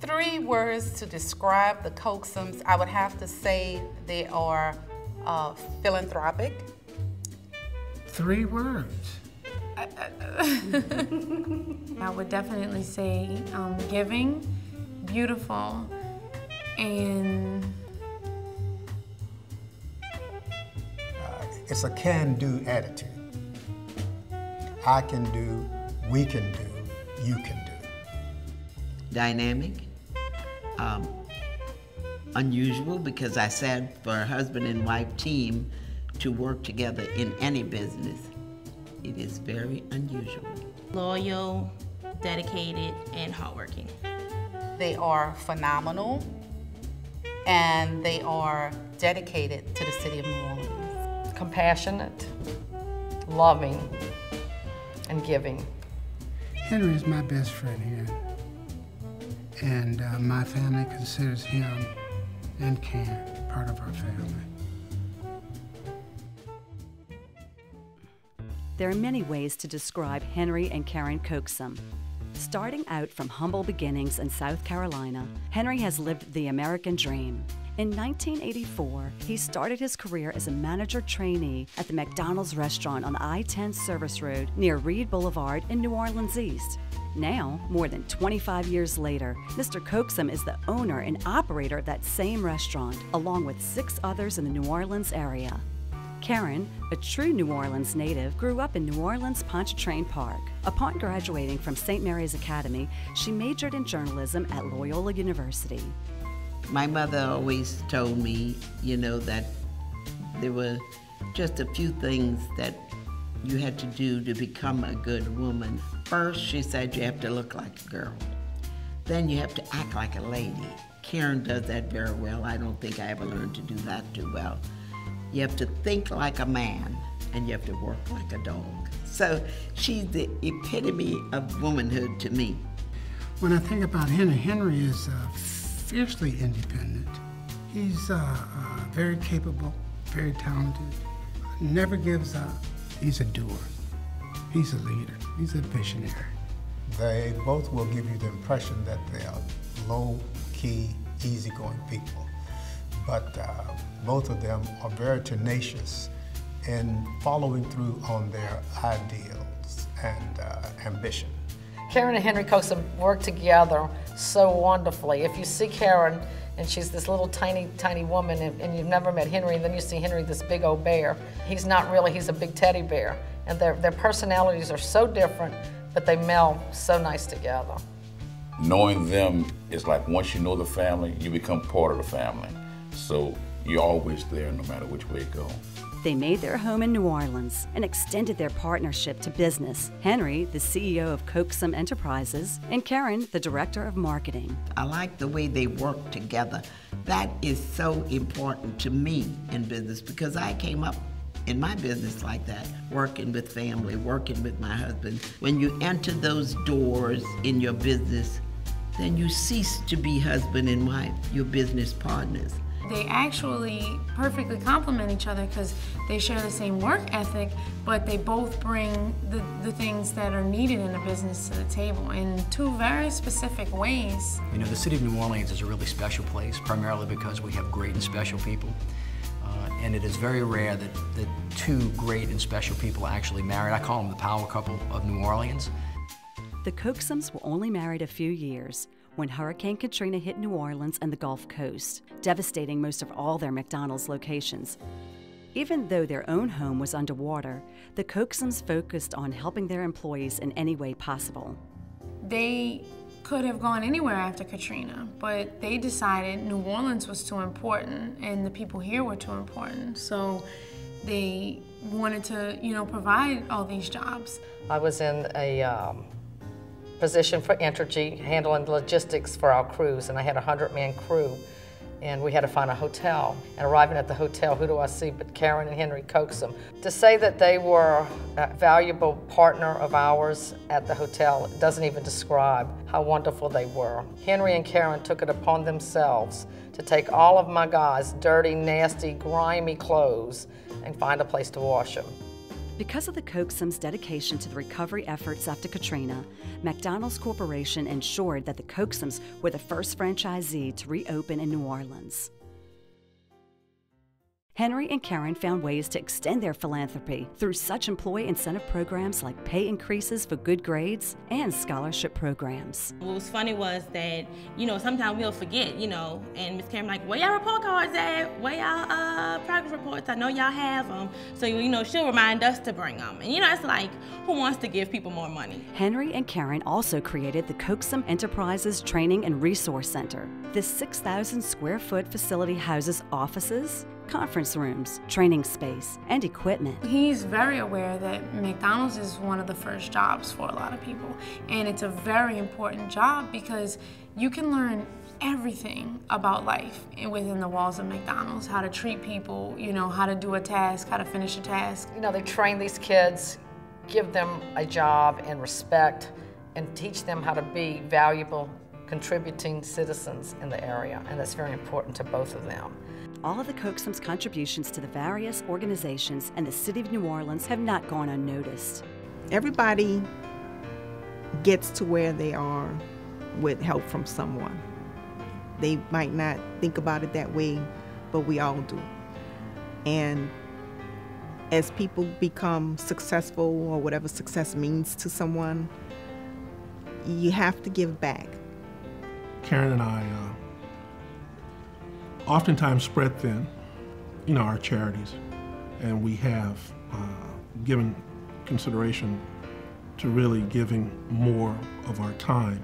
Three words to describe the Coaxums, I would have to say they are philanthropic. Three words. I would definitely say giving, beautiful, and it's a can-do attitude. I can do, we can do, you can do. Dynamic, unusual, because I said for a husband and wife team to work together in any business, it is very unusual. Loyal, dedicated, and hardworking. They are phenomenal, and they are dedicated to the city of New Orleans. Compassionate, loving, and giving. Henry is my best friend here, and my family considers him and Karen part of our family. There are many ways to describe Henry and Karen Coaxum. Starting out from humble beginnings in South Carolina, Henry has lived the American dream. In 1984, he started his career as a manager trainee at the McDonald's restaurant on I-10 Service Road near Reed Boulevard in New Orleans East. Now, more than 25 years later, Mr. Coaxum is the owner and operator of that same restaurant, along with 6 others in the New Orleans area. Karen, a true New Orleans native, grew up in New Orleans' Pontchartrain Park. Upon graduating from St. Mary's Academy, she majored in journalism at Loyola University. My mother always told me, that there were just a few things that you had to do to become a good woman. First, she said you have to look like a girl. Then you have to act like a lady. Karen does that very well. I don't think I ever learned to do that too well. You have to think like a man, and you have to work like a dog. So she's the epitome of womanhood to me. When I think about Henry, Henry is fiercely independent. He's very capable, very talented, never gives up. He's a doer. He's a leader. He's a visionary. They both will give you the impression that they are low-key, easygoing people. But both of them are very tenacious in following through on their ideals and ambition. Karen and Henry Coaxum work together so wonderfully. If you see Karen, and she's this little tiny, tiny woman, and you've never met Henry, and then you see Henry, this big old bear. He's not really, he's a big teddy bear. And their personalities are so different, but they meld so nice together. Knowing them is like once you know the family, you become part of the family. So you're always there no matter which way it goes. They made their home in New Orleans and extended their partnership to business. Henry, the CEO of Coaxum Enterprises, and Karen, the director of marketing. I like the way they work together. That is so important to me in business because I came up in my business like that, working with family, working with my husband. When you enter those doors in your business, then you cease to be husband and wife, you're business partners. They actually perfectly complement each other because they share the same work ethic, but they both bring the things that are needed in a business to the table in 2 very specific ways. The city of New Orleans is a really special place, primarily because we have great and special people. And it is very rare that 2 great and special people are actually married. I call them the power couple of New Orleans. The Coaxums were only married a few years when Hurricane Katrina hit New Orleans and the Gulf Coast, devastating most of all their McDonald's locations. Even though their own home was underwater, the Coaxums focused on helping their employees in any way possible. They could have gone anywhere after Katrina, but they decided New Orleans was too important and the people here were too important. So they wanted to, provide all these jobs. I was in a position for Entergy, handling logistics for our crews, and I had a 100-man crew, and we had to find a hotel. And arriving at the hotel, who do I see but Karen and Henry Coaxum. To say that they were a valuable partner of ours at the hotel doesn't even describe how wonderful they were. Henry and Karen took it upon themselves to take all of my guys' dirty, nasty, grimy clothes and find a place to wash them. Because of the Coaxum's dedication to the recovery efforts after Katrina, McDonald's Corporation ensured that the Coaxums were the first franchisee to reopen in New Orleans. Henry and Karen found ways to extend their philanthropy through such employee incentive programs like pay increases for good grades and scholarship programs. What was funny was that, sometimes we'll forget, and Miss Karen like, where y'all report cards at? Where y'all progress reports? I know y'all have them. So, she'll remind us to bring them. And, it's like, who wants to give people more money? Henry and Karen also created the Coaxum Enterprises Training and Resource Center. This 6,000 square foot facility houses offices, conference rooms, training space, and equipment. He's very aware that McDonald's is one of the first jobs for a lot of people. And it's a very important job because you can learn everything about life within the walls of McDonald's, how to treat people, how to do a task, how to finish a task. They train these kids, give them a job and respect, and teach them how to be valuable, contributing citizens in the area. And that's very important to both of them. All of the Coaxum's contributions to the various organizations and the City of New Orleans have not gone unnoticed. Everybody gets to where they are with help from someone. They might not think about it that way, but we all do. And as people become successful, or whatever success means to someone, you have to give back. Karen and I oftentimes spread thin, our charities, and we have given consideration to really giving more of our time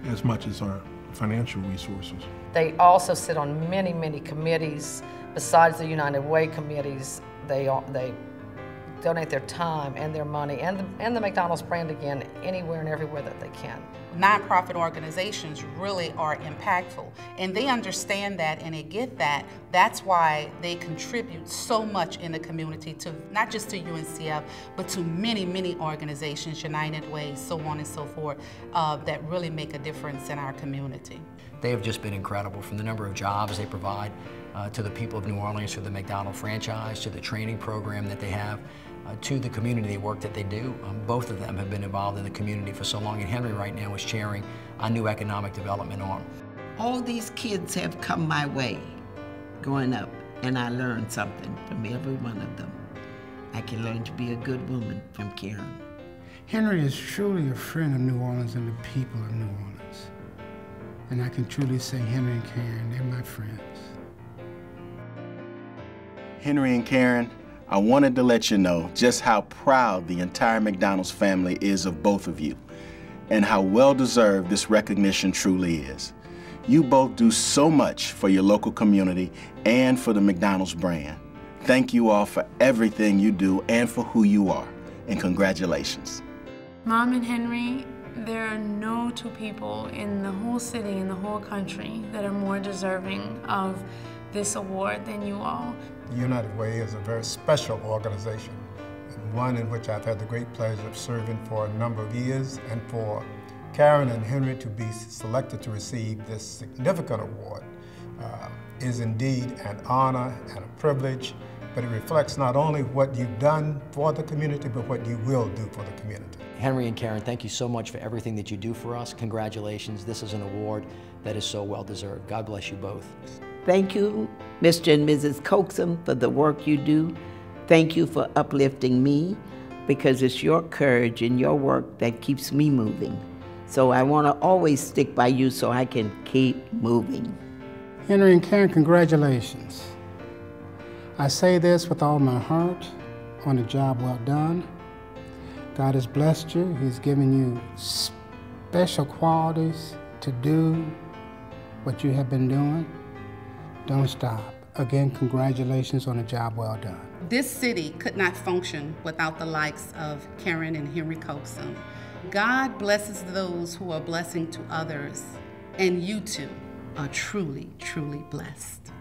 as much as our financial resources. They also sit on many, many committees. Besides the United Way committees, they donate their time and their money and the McDonald's brand again anywhere and everywhere that they can. Nonprofit organizations really are impactful, and they understand that and they get that. That's why they contribute so much in the community, to not just to UNCF, but to many, many organizations, United Way, so on and so forth, that really make a difference in our community. They have just been incredible, from the number of jobs they provide to the people of New Orleans, to the McDonald's franchise, to the training program that they have, to the community work that they do. Both of them have been involved in the community for so long, and Henry right now is chairing our new economic development arm. All these kids have come my way growing up, and I learned something from every one of them. I can learn to be a good woman from Karen. Henry is truly a friend of New Orleans and the people of New Orleans. And I can truly say Henry and Karen, they're my friends. Henry and Karen, I wanted to let you know just how proud the entire McDonald's family is of both of you, and how well-deserved this recognition truly is. You both do so much for your local community and for the McDonald's brand. Thank you all for everything you do and for who you are, and congratulations. Mom and Henry, there are no two people in the whole city, in the whole country, that are more deserving of this award than you all. The United Way is a very special organization, and one in which I've had the great pleasure of serving for a number of years, and for Karen and Henry to be selected to receive this significant award is indeed an honor and a privilege, but it reflects not only what you've done for the community, but what you will do for the community. Henry and Karen, thank you so much for everything that you do for us. Congratulations. This is an award that is so well deserved. God bless you both. Thank you, Mr. and Mrs. Coaxum, for the work you do. Thank you for uplifting me, because it's your courage and your work that keeps me moving. So I want to always stick by you so I can keep moving. Henry and Karen, congratulations. I say this with all my heart on a job well done. God has blessed you. He's given you special qualities to do what you have been doing. Don't stop. Again, congratulations on a job well done. This city could not function without the likes of Karen and Henry Coaxum. God blesses those who are blessing to others, and you two are truly, truly blessed.